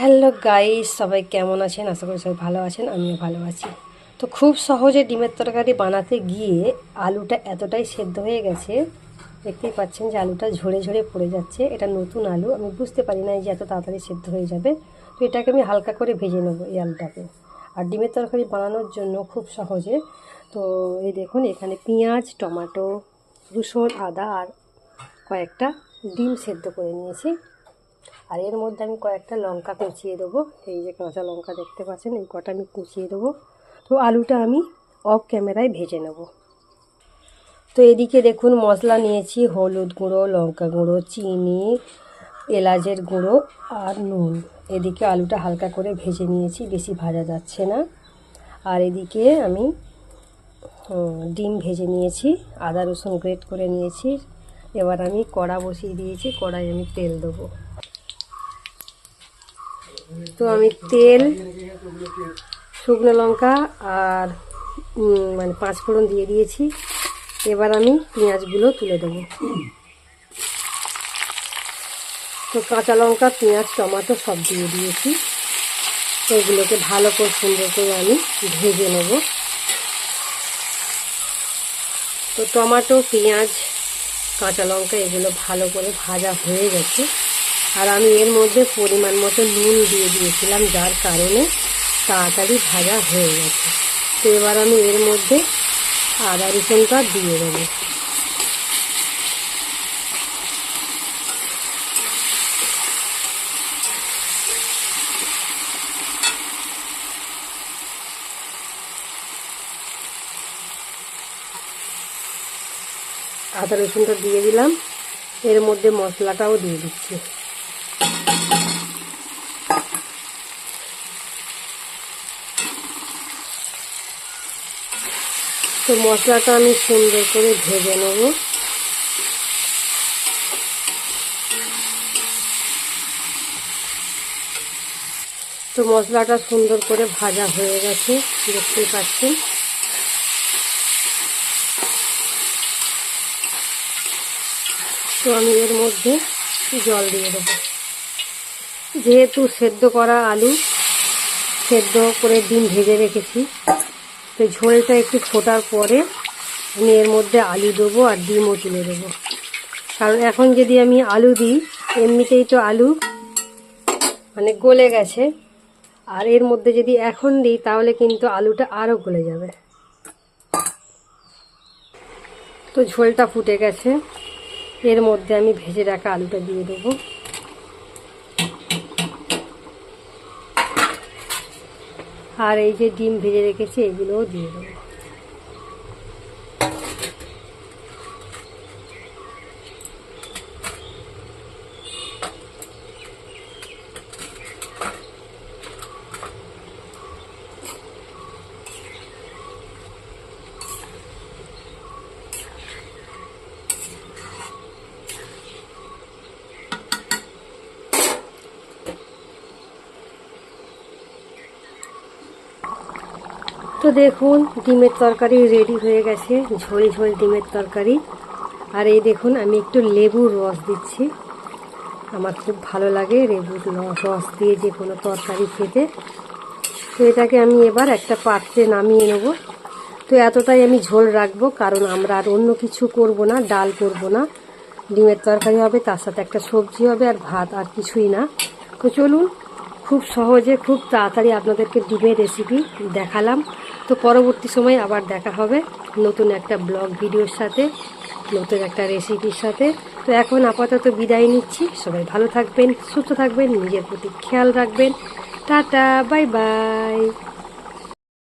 Hello guys, সবাই কেমন আছেন? আশা করি সবাই ভালো আছেন, আমিও ভালো আছি। তো খুব সহজে ডিমের তরকারি বানাতে গিয়ে আলুটা এতটাই সেদ্ধ হয়ে গেছে, দেখতেই পাচ্ছেন যে আলুটা ঝরে ঝরে পড়ে যাচ্ছে। এটা নতুন আলু, আমি বুঝতে পারি না যে এত তাড়াতাড়ি সেদ্ধ হয়ে যাবে। তো এটাকে আমি হালকা করে ভেজে নেবো এই আলুটাকে। আর ডিমের তরকারি বানানোর জন্য খুব সহজে, তো এই দেখুন এখানে পেঁয়াজ, টমেটো, রসুন, আদা আর কয়েকটা ডিম সেদ্ধ করে নিয়েছি। আর এর মধ্যে আমি কয়েকটা লঙ্কা কুচিয়ে দেবো। এই যে কাঁচা লঙ্কা দেখতে পাচ্ছেন, এই কটা আমি কুচিয়ে দেবো। তো আলুটা আমি অফ ক্যামেরায় ভেজে নেব। তো এদিকে দেখুন মশলা নিয়েছি, হলুদ গুঁড়ো, লঙ্কা গুঁড়ো, চিনি, এলাচের গুঁড়ো আর নুন। এদিকে আলুটা হালকা করে ভেজে নিয়েছি, বেশি ভাজা যাচ্ছে না। আর এদিকে আমি ডিম ভেজে নিয়েছি, আদা রসুন গ্রেট করে নিয়েছি। এবার আমি কড়া বসিয়ে দিয়েছি, কড়াই আমি তেল দেবো। তো আমি তেল, শুকনো লঙ্কা আর পাঁচফোড়ন দিয়ে দিয়েছি। এবার আমি পেঁয়াজগুলো তুলে দেবো। তো কাঁচা লঙ্কা, পেঁয়াজ, টমেটো সব দিয়ে দিয়েছি। তো এগুলোকে ভালো করে সুন্দর করে আমি ভেজে নেব। তো টমেটো, পেঁয়াজ, কাঁচা লঙ্কা এগুলো ভালো করে ভাজা হয়ে গেছে। আর আমি এর মধ্যে পরিমাণ মতো নুন দিয়ে দিয়েছিলাম, যার কারণে তাড়াতাড়ি ভাজা হয়ে গেছে। তো এবার আমি এর মধ্যে আদা রসুনটা দিয়ে দেবো। আদা রসুনটা দিয়ে দিলাম, এর মধ্যে মশলাটাও দিয়ে দিচ্ছি। তো মশলাটা আমি সুন্দর করে ভেজে নেব। তো মশলাটা সুন্দর করে ভাজা হয়ে গেছে, দেখতেই পাচ্ছেন। তো আমি এর মধ্যে জল দিয়ে দেবো। যেহেতু সেদ্ধ করা আলু, সেদ্ধ করে ডিম ভেজে রেখেছি, তো ঝোলটা একটু ফোটার পরে আমি এর মধ্যে আলু দেবো আর ডিমও তুলে দেবো। কারণ এখন যদি আমি আলু দিই, এমনিতেই তো আলু গলে গেছে, আর এর মধ্যে যদি এখন দিই তাহলে কিন্তু আলুটা আরও গলে যাবে। তো ঝোলটা ফুটে গেছে, এর মধ্যে আমি ভেজে রাখা আলুটা দিয়ে দেবো। আর এই যে ডিম ভেজে রেখেছি এগুলোও দিয়ে দেবো। তো দেখুন ডিমের তরকারি রেডি হয়ে গেছে, ঝোল ঝোল ডিমের তরকারি। আর এই দেখুন আমি একটু লেবুর রস দিচ্ছি, আমার খুব ভালো লাগে লেবুর রস দিয়ে যে কোনো তরকারি খেতে। তো এটাকে আমি এবার একটা পাত্রে নামিয়ে নেব। তো এতটাই আমি ঝোল রাখবো, কারণ আমরা আর অন্য কিছু করব না, ডাল করব না। ডিমের তরকারি হবে, তার সাথে একটা সবজি হবে আর ভাত, আর কিছুই না। তো চলুন, খুব সহজে খুব তাড়াতাড়ি আপনাদেরকে ডিমের রেসিপি দেখালাম। তো পরবর্তী সময় আবার দেখা হবে নতুন একটা ব্লগ ভিডিওর সাথে, নতুন একটা রেসিপির সাথে। তো এখন আপাতত বিদায় নিচ্ছি। সবাই ভালো থাকবেন, সুস্থ থাকবেন, নিজের প্রতি খেয়াল রাখবেন। Tata, bye bye.